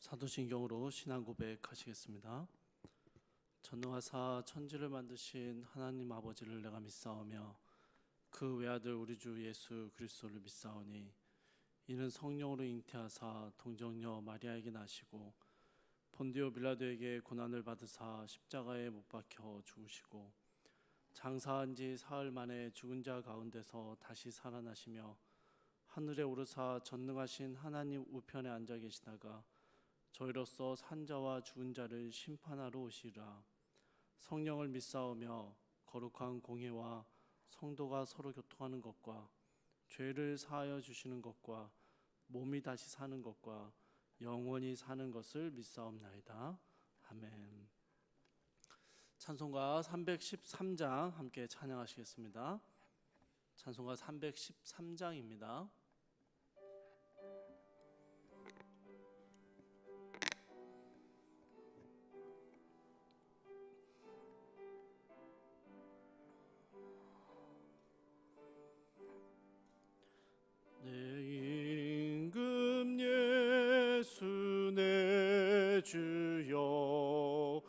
사도신경으로 신앙 고백하시겠습니다. 전능하사 천지를 만드신 하나님 아버지를 내가 믿사오며 그 외아들 우리 주 예수 그리스도를 믿사오니 이는 성령으로 잉태하사 동정녀 마리아에게 나시고 본디오 빌라도에게 고난을 받으사 십자가에 못 박혀 죽으시고 장사한 지 사흘 만에 죽은 자 가운데서 다시 살아나시며 하늘에 오르사 전능하신 하나님 우편에 앉아 계시다가 저희로서 산자와 죽은 자를 심판하러 오시리라. 성령을 믿사오며 거룩한 공회와 성도가 서로 교통하는 것과 죄를 사하여 주시는 것과 몸이 다시 사는 것과 영원히 사는 것을 믿사옵나이다. 아멘. 찬송가 313장 함께 찬양하시겠습니다. 찬송가 313장입니다. 내 임금 예수 내 주여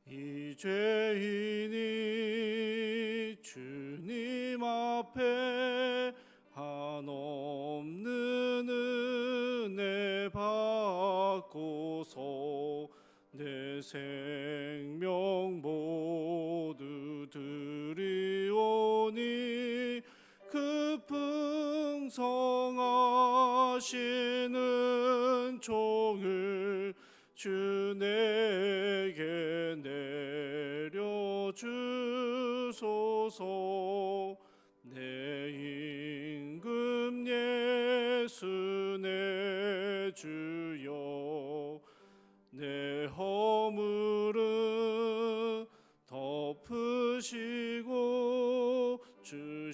이 죄인이 주님 앞에 한없는 은혜 받고서 내 생명 모두 드리오니 그 풍성하시는 종을 주 내게 내려주소서. 내 임금 예수 내 주여 내 허물은 덮으시고 주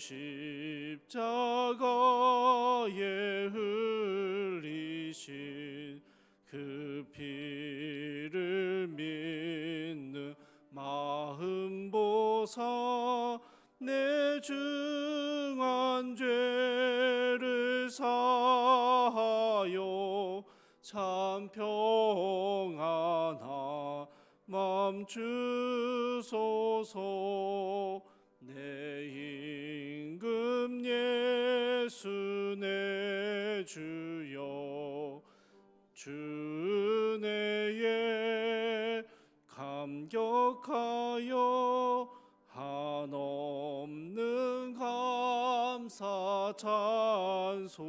십자가에 흘리신 그 피를 믿는 마음 보사 내 중한 죄를 사하여 참 평안한 맘 주소서. 내 임금 예수 내 주여 주 은혜에 감격하여 한없는 감사 찬송을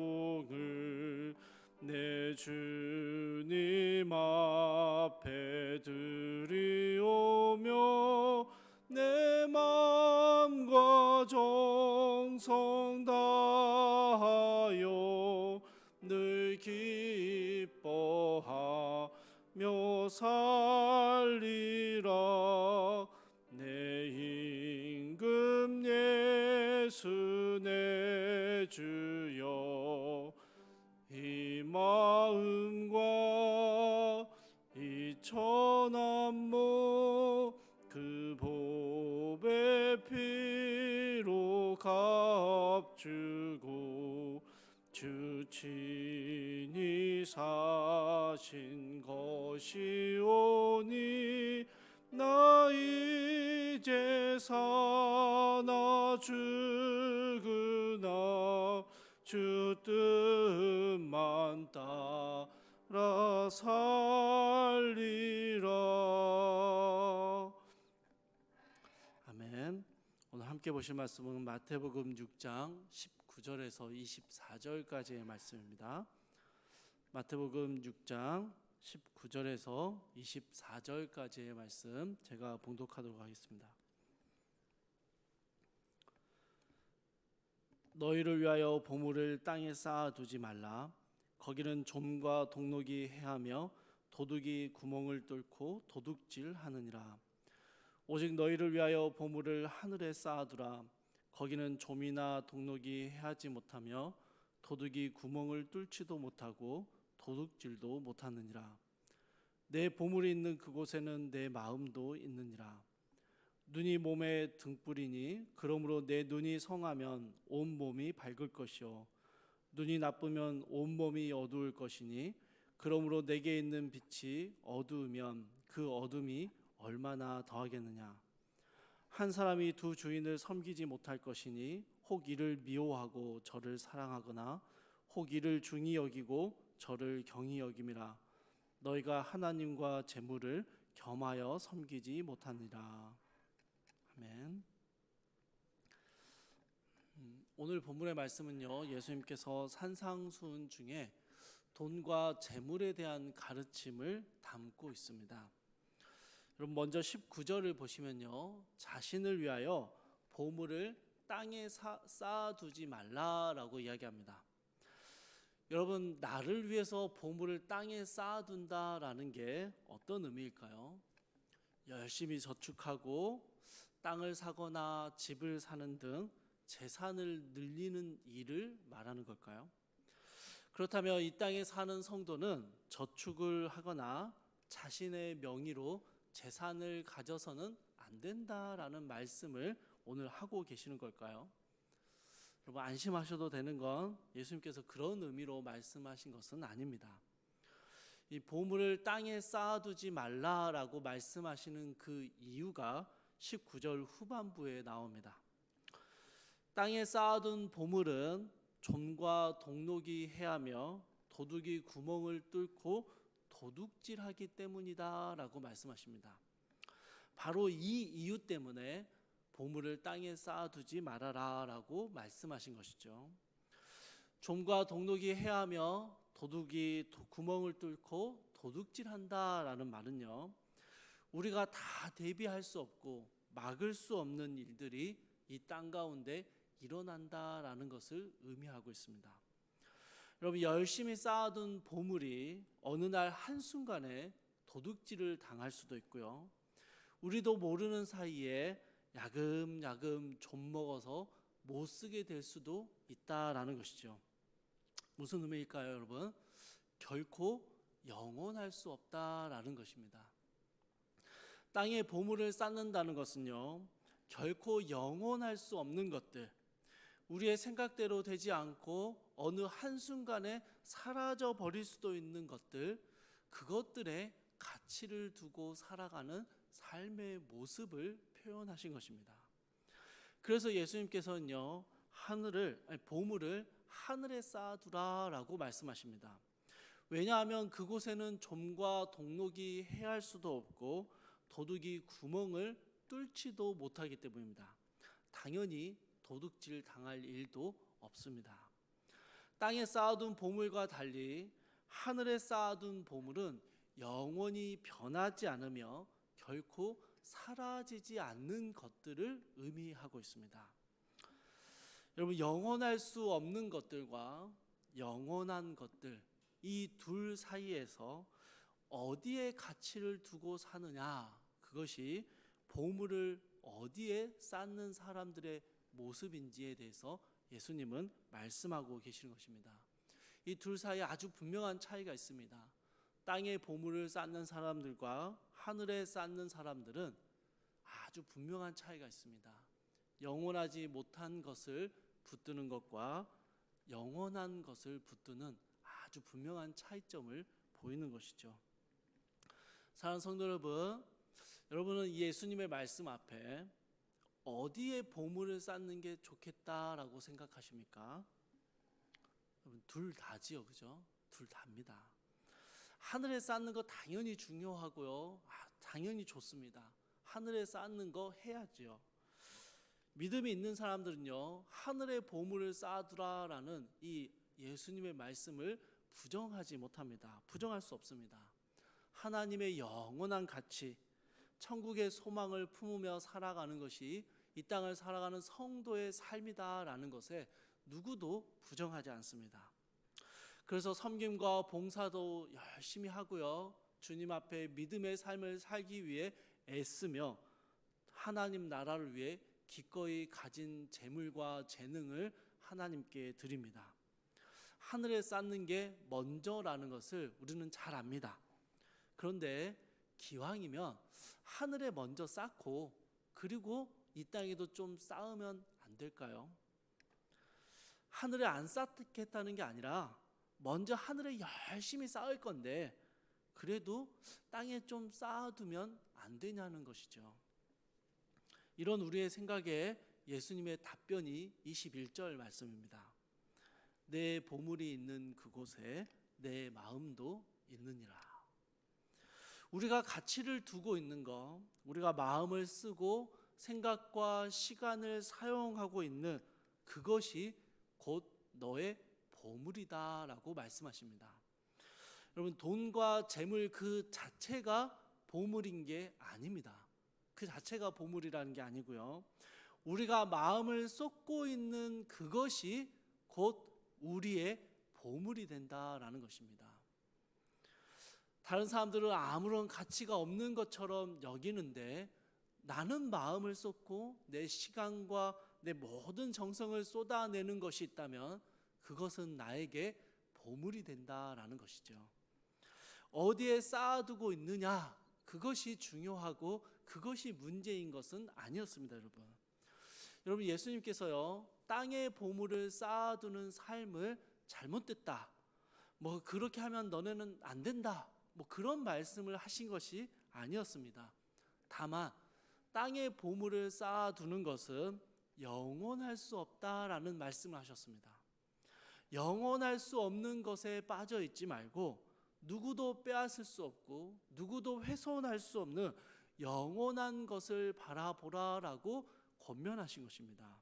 내 주님 앞에 드리오며 내 마음과 정성 다하여 늘 기뻐하며 살리라. 내 임금 예수 내 주여 이 마음과 이 천한 몸 그 보배 피로 값주고 주 친히 사신 것이오니 나 이제 사나 죽으나 주 뜻만 따라 살리라. 아멘. 오늘 함께 보실 말씀은 마태복음 6장 19절에서 24절까지의 말씀입니다. 마태복음 6장 19절에서 24절까지의 말씀 제가 봉독하도록 하겠습니다. 너희를 위하여 보물을 땅에 쌓아두지 말라. 거기는 좀과 동록이 해하며 도둑이 구멍을 뚫고 도둑질하느니라. 오직 너희를 위하여 보물을 하늘에 쌓아두라. 거기는 좀이나 동록이 해하지 못하며 도둑이 구멍을 뚫지도 못하고 도둑질도 못하느니라. 내 보물이 있는 그곳에는 내 마음도 있느니라. 눈이 몸의 등불이니 그러므로 내 눈이 성하면 온 몸이 밝을 것이요 눈이 나쁘면 온 몸이 어두울 것이니 그러므로 내게 있는 빛이 어두우면 그 어둠이 얼마나 더하겠느냐. 한 사람이 두 주인을 섬기지 못할 것이니 혹 이를 미워하고 저를 사랑하거나 혹 이를 중히 여기고 저를 경히 여김이라. 너희가 하나님과 재물을 겸하여 섬기지 못하니라. 아멘. 오늘 본문의 말씀은요, 예수님께서 산상수훈 중에 돈과 재물에 대한 가르침을 담고 있습니다. 여러분, 먼저 19절을 보시면요, 자신을 위하여 보물을 땅에 쌓아두지 말라라고 이야기합니다. 여러분, 나를 위해서 보물을 땅에 쌓아둔다라는 게 어떤 의미일까요? 열심히 저축하고 땅을 사거나 집을 사는 등 재산을 늘리는 일을 말하는 걸까요? 그렇다면 이 땅에 사는 성도는 저축을 하거나 자신의 명의로 재산을 가져서는 안 된다라는 말씀을 오늘 하고 계시는 걸까요? 여러분, 안심하셔도 되는 건 예수님께서 그런 의미로 말씀하신 것은 아닙니다. 이 보물을 땅에 쌓아두지 말라라고 말씀하시는 그 이유가 19절 후반부에 나옵니다. 땅에 쌓아둔 보물은 좀과 동록이 해하며 도둑이 구멍을 뚫고 도둑질하기 때문이다 라고 말씀하십니다. 바로 이 이유 때문에 보물을 땅에 쌓아두지 말아라 라고 말씀하신 것이죠. 좀과 동록이 해하며 도둑이 구멍을 뚫고 도둑질한다 라는 말은요, 우리가 다 대비할 수 없고 막을 수 없는 일들이 이 땅 가운데 일어난다라는 것을 의미하고 있습니다. 여러분, 열심히 쌓아둔 보물이 어느 날 한순간에 도둑질을 당할 수도 있고요, 우리도 모르는 사이에 야금야금 좀 먹어서 못 쓰게 될 수도 있다라는 것이죠. 무슨 의미일까요, 여러분? 결코 영원할 수 없다라는 것입니다. 땅에 보물을 쌓는다는 것은요, 결코 영원할 수 없는 것들, 우리의 생각대로 되지 않고 어느 한순간에 사라져 버릴 수도 있는 것들, 그것들의 가치를 두고 살아가는 삶의 모습을 표현하신 것입니다. 그래서 예수님께서는요, 보물을 하늘에 쌓아두라라고 말씀하십니다. 왜냐하면 그곳에는 좀과 동록이 해할 수도 없고 도둑이 구멍을 뚫지도 못하기 때문입니다. 당연히 도둑질 당할 일도 없습니다. 땅에 쌓아둔 보물과 달리 하늘에 쌓아둔 보물은 영원히 변하지 않으며 결코 사라지지 않는 것들을 의미하고 있습니다. 여러분, 영원할 수 없는 것들과 영원한 것들, 이 둘 사이에서 어디에 가치를 두고 사느냐, 그것이 보물을 어디에 쌓는 사람들의 모습인지에 대해서 예수님은 말씀하고 계시는 것입니다. 이 둘 사이에 아주 분명한 차이가 있습니다. 땅에 보물을 쌓는 사람들과 하늘에 쌓는 사람들은 아주 분명한 차이가 있습니다. 영원하지 못한 것을 붙드는 것과 영원한 것을 붙드는 아주 분명한 차이점을 보이는 것이죠. 사랑하는 성도 여러분, 여러분은 예수님의 말씀 앞에 어디에 보물을 쌓는 게 좋겠다라고 생각하십니까? 여러분, 둘 다지요, 그죠? 둘 다입니다. 하늘에 쌓는 거 당연히 중요하고요, 당연히 좋습니다. 하늘에 쌓는 거 해야죠. 믿음이 있는 사람들은요, 하늘에 보물을 쌓아두라라는 이 예수님의 말씀을 부정하지 못합니다. 부정할 수 없습니다. 하나님의 영원한 가치, 천국의 소망을 품으며 살아가는 것이 이 땅을 살아가는 성도의 삶이다라는 것에 누구도 부정하지 않습니다. 그래서 섬김과 봉사도 열심히 하고요, 주님 앞에 믿음의 삶을 살기 위해 애쓰며 하나님 나라를 위해 기꺼이 가진 재물과 재능을 하나님께 드립니다. 하늘에 쌓는 게 먼저라는 것을 우리는 잘 압니다. 그런데 기왕이면 하늘에 먼저 쌓고 그리고 이 땅에도 좀 쌓으면 안 될까요? 하늘에 안 쌓겠다는 게 아니라 먼저 하늘에 열심히 쌓을 건데 그래도 땅에 좀 쌓아두면 안 되냐는 것이죠. 이런 우리의 생각에 예수님의 답변이 21절 말씀입니다. 내 보물이 있는 그곳에 내 마음도 있느니라. 우리가 가치를 두고 있는 것, 우리가 마음을 쓰고 생각과 시간을 사용하고 있는 그것이 곧 너의 보물이다라고 말씀하십니다. 여러분, 돈과 재물 그 자체가 보물인 게 아닙니다. 그 자체가 보물이라는 게 아니고요. 우리가 마음을 쏟고 있는 그것이 곧 우리의 보물이 된다라는 것입니다. 다른 사람들은 아무런 가치가 없는 것처럼 여기는데 나는 마음을 쏟고 내 시간과 내 모든 정성을 쏟아내는 것이 있다면 그것은 나에게 보물이 된다라는 것이죠. 어디에 쌓아두고 있느냐, 그것이 중요하고 그것이 문제인 것은 아니었습니다, 여러분. 여러분, 예수님께서요, 땅에 보물을 쌓아두는 삶을 잘못됐다, 그렇게 하면 너네는 안 된다, 그런 말씀을 하신 것이 아니었습니다. 다만 땅에 보물을 쌓아두는 것은 영원할 수 없다라는 말씀을 하셨습니다. 영원할 수 없는 것에 빠져 있지 말고 누구도 빼앗을 수 없고 누구도 훼손할 수 없는 영원한 것을 바라보라라고 권면하신 것입니다.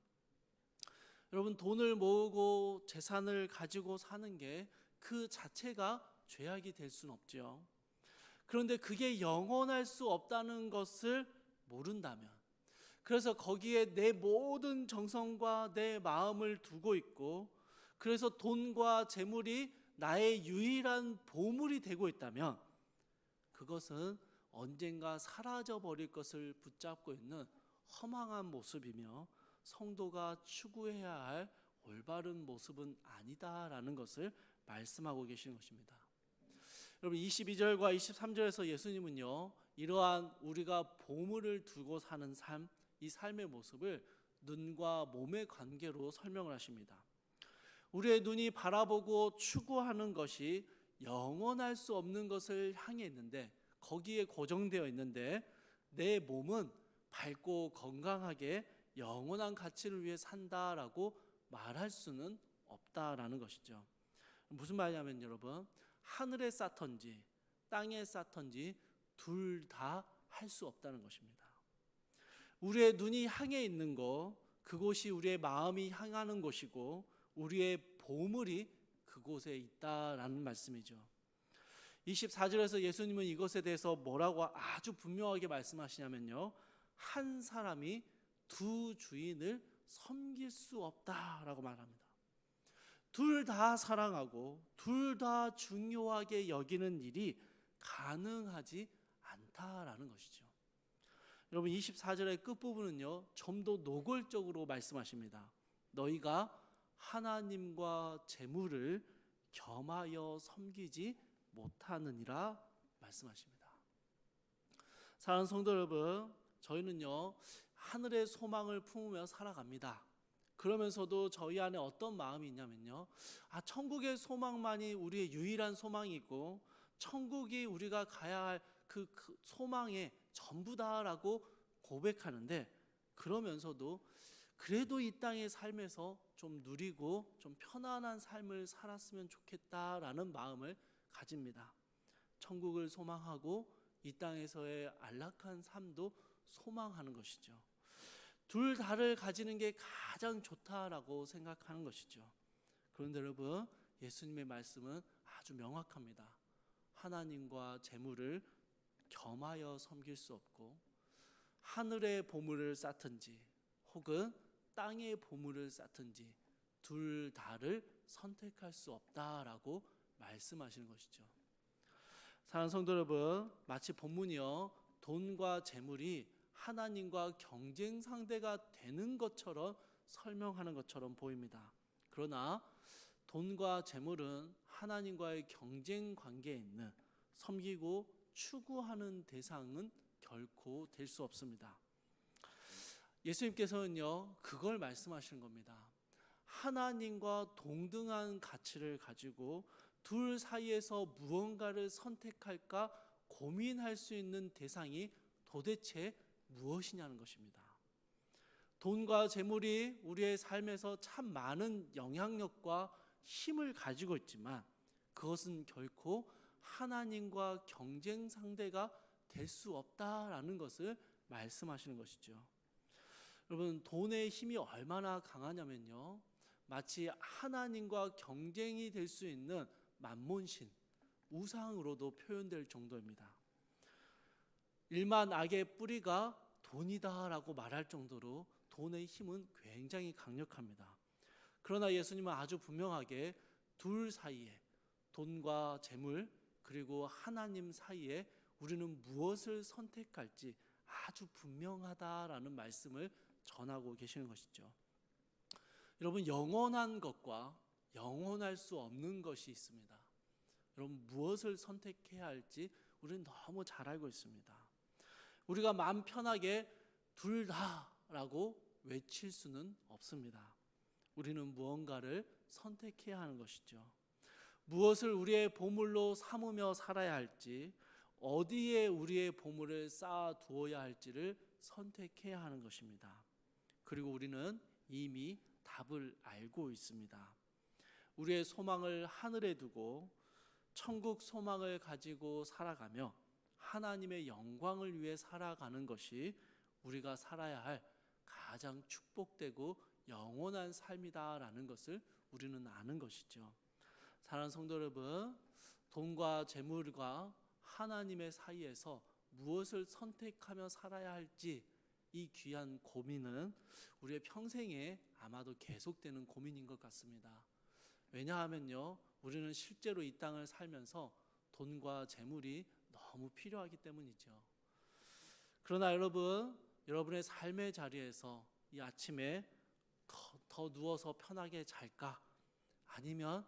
여러분, 돈을 모으고 재산을 가지고 사는 게 그 자체가 죄악이 될 수는 없죠. 그런데 그게 영원할 수 없다는 것을 모른다면, 그래서 거기에 내 모든 정성과 내 마음을 두고 있고, 그래서 돈과 재물이 나의 유일한 보물이 되고 있다면 그것은 언젠가 사라져 버릴 것을 붙잡고 있는 허망한 모습이며 성도가 추구해야 할 올바른 모습은 아니다라는 것을 말씀하고 계시는 것입니다. 여러분, 22절과 23절에서 예수님은요, 이러한 우리가 보물을 두고 사는 삶, 이 삶의 모습을 눈과 몸의 관계로 설명을 하십니다. 우리의 눈이 바라보고 추구하는 것이 영원할 수 없는 것을 향해 있는데, 거기에 고정되어 있는데, 내 몸은 밝고 건강하게 영원한 가치를 위해 산다라고 말할 수는 없다라는 것이죠. 무슨 말이냐면 여러분, 하늘에 쌓던지 땅에 쌓던지 둘 다 할 수 없다는 것입니다. 우리의 눈이 향해 있는 것, 그곳이 우리의 마음이 향하는 곳이고 우리의 보물이 그곳에 있다라는 말씀이죠. 24절에서 예수님은 이것에 대해서 뭐라고 아주 분명하게 말씀하시냐면요, 한 사람이 두 주인을 섬길 수 없다라고 말합니다. 둘 다 사랑하고 둘 다 중요하게 여기는 일이 가능하지 않다라는 것이죠. 여러분, 24절의 끝부분은요, 좀 더 노골적으로 말씀하십니다. 너희가 하나님과 재물을 겸하여 섬기지 못하느니라 말씀하십니다. 사랑하는 성도 여러분, 저희는요, 하늘의 소망을 품으며 살아갑니다. 그러면서도 저희 안에 어떤 마음이 있냐면요, 천국의 소망만이 우리의 유일한 소망이고 천국이 우리가 가야 할 그 소망의 전부다라고 고백하는데, 그러면서도 그래도 이 땅의 삶에서 좀 누리고 좀 편안한 삶을 살았으면 좋겠다라는 마음을 가집니다. 천국을 소망하고 이 땅에서의 안락한 삶도 소망하는 것이죠. 둘 다를 가지는 게 가장 좋다라고 생각하는 것이죠. 그런데 여러분, 예수님의 말씀은 아주 명확합니다. 하나님과 재물을 겸하여 섬길 수 없고, 하늘의 보물을 쌓든지 혹은 땅의 보물을 쌓든지 둘 다를 선택할 수 없다라고 말씀하시는 것이죠. 사랑하는 성도 여러분, 마치 본문이요, 돈과 재물이 하나님과 경쟁 상대가 되는 것처럼 설명하는 것처럼 보입니다. 그러나 돈과 재물은 하나님과의 경쟁 관계에 있는, 섬기고 추구하는 대상은 결코 될 수 없습니다. 예수님께서는요, 그걸 말씀하시는 겁니다. 하나님과 동등한 가치를 가지고 둘 사이에서 무언가를 선택할까 고민할 수 있는 대상이 도대체 무엇이냐는 것입니다. 돈과 재물이 우리의 삶에서 참 많은 영향력과 힘을 가지고 있지만 그것은 결코 하나님과 경쟁 상대가 될 수 없다라는 것을 말씀하시는 것이죠. 여러분, 돈의 힘이 얼마나 강하냐면요, 마치 하나님과 경쟁이 될 수 있는 만몬신, 우상으로도 표현될 정도입니다. 일만 악의 뿌리가 돈이다라고 말할 정도로 돈의 힘은 굉장히 강력합니다. 그러나 예수님은 아주 분명하게 둘 사이에, 돈과 재물 그리고 하나님 사이에 우리는 무엇을 선택할지 아주 분명하다라는 말씀을 전하고 계시는 것이죠. 여러분, 영원한 것과 영원할 수 없는 것이 있습니다. 여러분, 무엇을 선택해야 할지 우리는 너무 잘 알고 있습니다. 우리가 마음 편하게 둘 다라고 외칠 수는 없습니다. 우리는 무언가를 선택해야 하는 것이죠. 무엇을 우리의 보물로 삼으며 살아야 할지, 어디에 우리의 보물을 쌓아 두어야 할지를 선택해야 하는 것입니다. 그리고 우리는 이미 답을 알고 있습니다. 우리의 소망을 하늘에 두고 천국 소망을 가지고 살아가며 하나님의 영광을 위해 살아가는 것이 우리가 살아야 할 가장 축복되고 영원한 삶이다라는 것을 우리는 아는 것이죠. 사랑하는 성도 여러분, 돈과 재물과 하나님의 사이에서 무엇을 선택하며 살아야 할지, 이 귀한 고민은 우리의 평생에 아마도 계속되는 고민인 것 같습니다. 왜냐하면요, 우리는 실제로 이 땅을 살면서 돈과 재물이 너무 필요하기 때문이죠. 그러나 여러분의 삶의 자리에서 이 아침에 더 누워서 편하게 잘까? 아니면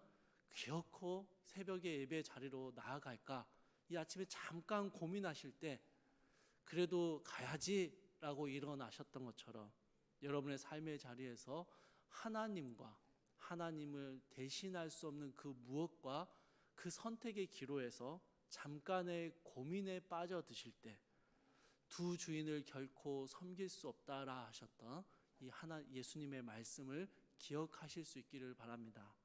기어코 새벽에 예배 자리로 나아갈까? 이 아침에 잠깐 고민하실 때 그래도 가야지라고 일어나셨던 것처럼 여러분의 삶의 자리에서 하나님과 하나님을 대신할 수 없는 그 무엇과 그 선택의 기로에서 잠깐의 고민에 빠져드실 때 두 주인을 결코 섬길 수 없다라 하셨던 이 예수님의 말씀을 기억하실 수 있기를 바랍니다.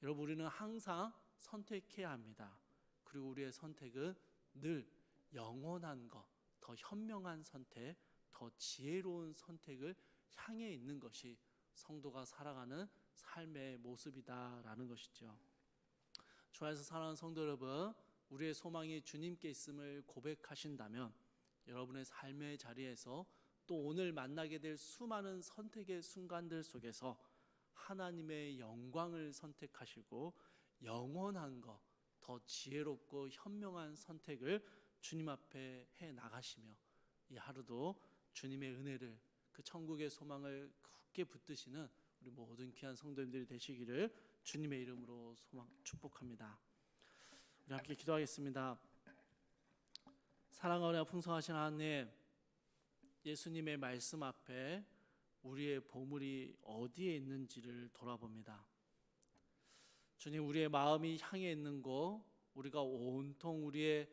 여러분, 우리는 항상 선택해야 합니다. 그리고 우리의 선택은 늘 영원한 것, 더 현명한 선택, 더 지혜로운 선택을 향해 있는 것이 성도가 살아가는 삶의 모습이다라는 것이죠. 주 안에서 사랑하는 성도 여러분, 우리의 소망이 주님께 있음을 고백하신다면 여러분의 삶의 자리에서 또 오늘 만나게 될 수많은 선택의 순간들 속에서 하나님의 영광을 선택하시고 영원한 것, 더 지혜롭고 현명한 선택을 주님 앞에 해 나가시며 이 하루도 주님의 은혜를, 그 천국의 소망을 굳게 붙드시는 우리 모든 귀한 성도님들이 되시기를 주님의 이름으로 축복합니다. 우리 함께 기도하겠습니다. 사랑하고 풍성하신 하나님, 예수님의 말씀 앞에 우리의 보물이 어디에 있는지를 돌아봅니다. 주님, 우리의 마음이 향해 있는 곳, 우리가 온통 우리의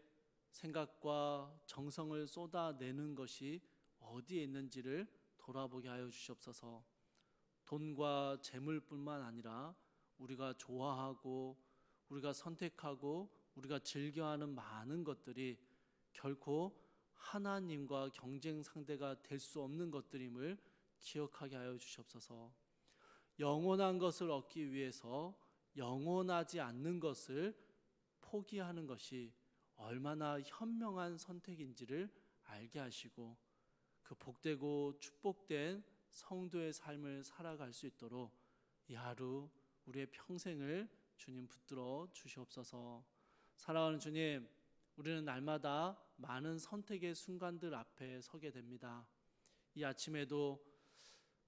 생각과 정성을 쏟아내는 것이 어디에 있는지를 돌아보게 하여 주시옵소서. 돈과 재물뿐만 아니라 우리가 좋아하고 우리가 선택하고 우리가 즐겨하는 많은 것들이 결코 하나님과 경쟁 상대가 될 수 없는 것들임을 기억하게 하여 주시옵소서. 영원한 것을 얻기 위해서 영원하지 않는 것을 포기하는 것이 얼마나 현명한 선택인지를 알게 하시고 그 복되고 축복된 성도의 삶을 살아갈 수 있도록 이 하루 우리의 평생을 주님 붙들어 주시옵소서. 사랑하는 주님, 우리는 날마다 많은 선택의 순간들 앞에 서게 됩니다. 이 아침에도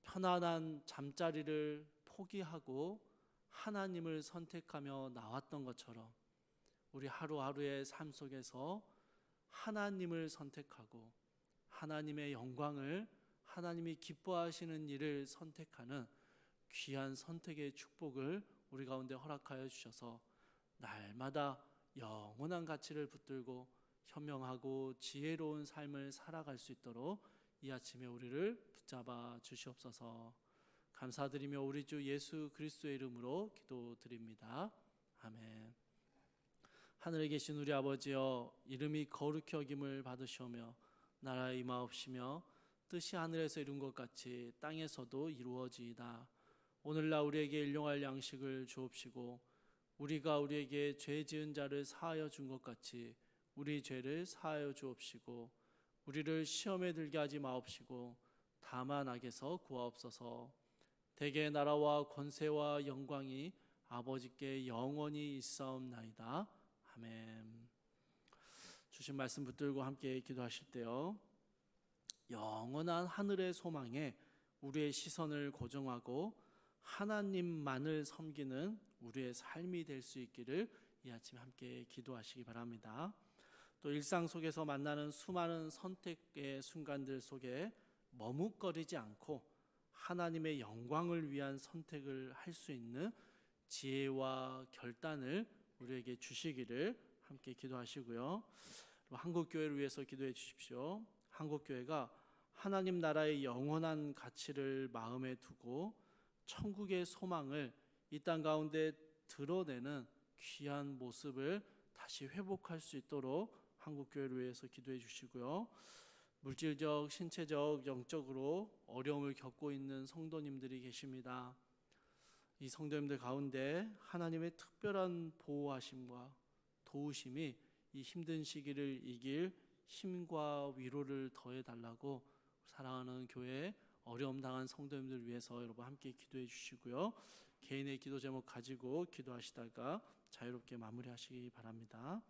편안한 잠자리를 포기하고 하나님을 선택하며 나왔던 것처럼 우리 하루하루의 삶 속에서 하나님을 선택하고 하나님의 영광을, 하나님이 기뻐하시는 일을 선택하는 귀한 선택의 축복을 우리 가운데 허락하여 주셔서 날마다 영원한 가치를 붙들고 현명하고 지혜로운 삶을 살아갈 수 있도록 이 아침에 우리를 붙잡아 주시옵소서. 감사드리며 우리 주 예수 그리스도의 이름으로 기도드립니다. 아멘. 하늘에 계신 우리 아버지여, 이름이 거룩히 여김을 받으시오며 나라의 임하옵시며 뜻이 하늘에서 이룬 것 같이 땅에서도 이루어지이다. 오늘날 우리에게 일용할 양식을 주옵시고 우리가 우리에게 죄 지은 자를 사하여 준 것 같이 우리 죄를 사하여 주옵시고 우리를 시험에 들게 하지 마옵시고 다만 악에서 구하옵소서. 대개 나라와 권세와 영광이 아버지께 영원히 있사옵나이다. 아멘. 주신 말씀 붙들고 함께 기도하실 때요, 영원한 하늘의 소망에 우리의 시선을 고정하고 하나님만을 섬기는 우리의 삶이 될 수 있기를 이 아침 함께 기도하시기 바랍니다. 또 일상 속에서 만나는 수많은 선택의 순간들 속에 머뭇거리지 않고 하나님의 영광을 위한 선택을 할 수 있는 지혜와 결단을 우리에게 주시기를 함께 기도하시고요. 한국교회를 위해서 기도해 주십시오. 한국교회가 하나님 나라의 영원한 가치를 마음에 두고 천국의 소망을 이 땅 가운데 드러내는 귀한 모습을 다시 회복할 수 있도록 한국교회를 위해서 기도해 주시고요. 물질적, 신체적, 영적으로 어려움을 겪고 있는 성도님들이 계십니다. 이 성도님들 가운데 하나님의 특별한 보호하심과 도우심이 이 힘든 시기를 이길 힘과 위로를 더해달라고 사랑하는 교회 어려움 당한 성도님들 위해서 여러분 함께 기도해 주시고요. 개인의 기도 제목 가지고 기도하시다가 자유롭게 마무리하시기 바랍니다.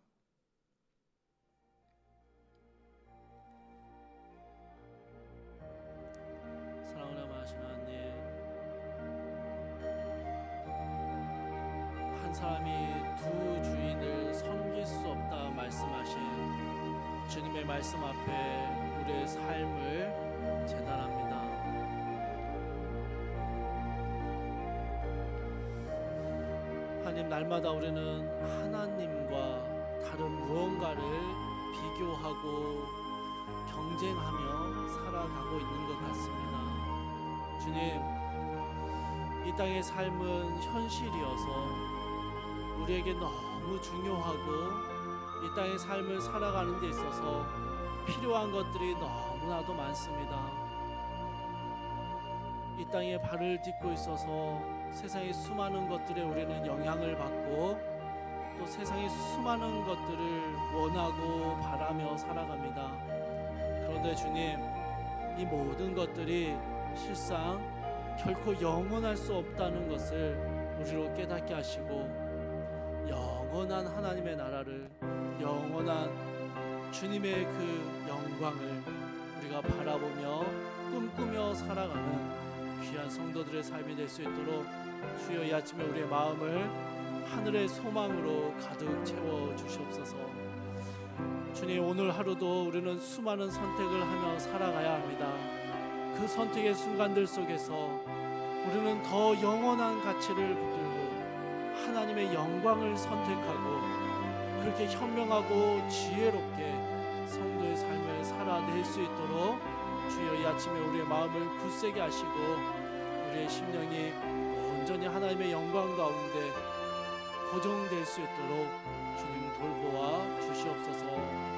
사랑을 하시는 하나님, 한 사람이 두 주인을 섬길 수 없다 말씀하신 주님의 말씀 앞에 우리의 삶을 제단합니다. 하나님, 날마다 우리는 하나님과 다른 무언가를 비교하고 경쟁하며 살아가고 있는 것 같습니다. 주님, 이 땅의 삶은 현실이어서 우리에게 너무 중요하고 이 땅의 삶을 살아가는 데 있어서 필요한 것들이 너무나도 많습니다. 이 땅에 발을 딛고 있어서 세상의 수많은 것들에 우리는 영향을 받고 또 세상의 수많은 것들을 원하고 바라며 살아갑니다. 그런데 주님, 이 모든 것들이 실상 결코 영원할 수 없다는 것을 우리로 깨닫게 하시고 영원한 하나님의 나라를, 영원한 주님의 그 영광을 우리가 바라보며 꿈꾸며 살아가는 귀한 성도들의 삶이 될 수 있도록 주여 이 아침에 우리의 마음을 하늘의 소망으로 가득 채워 주시옵소서. 주님, 오늘 하루도 우리는 수많은 선택을 하며 살아가야 합니다. 그 선택의 순간들 속에서 우리는 더 영원한 가치를 붙들고 하나님의 영광을 선택하고 그렇게 현명하고 지혜롭게 성도의 삶을 살아낼 수 있도록 주여 이 아침에 우리의 마음을 굳세게 하시고 우리의 심령이 온전히 하나님의 영광 가운데 고정될 수 있도록 주님 돌보아 주시옵소서.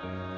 아멘.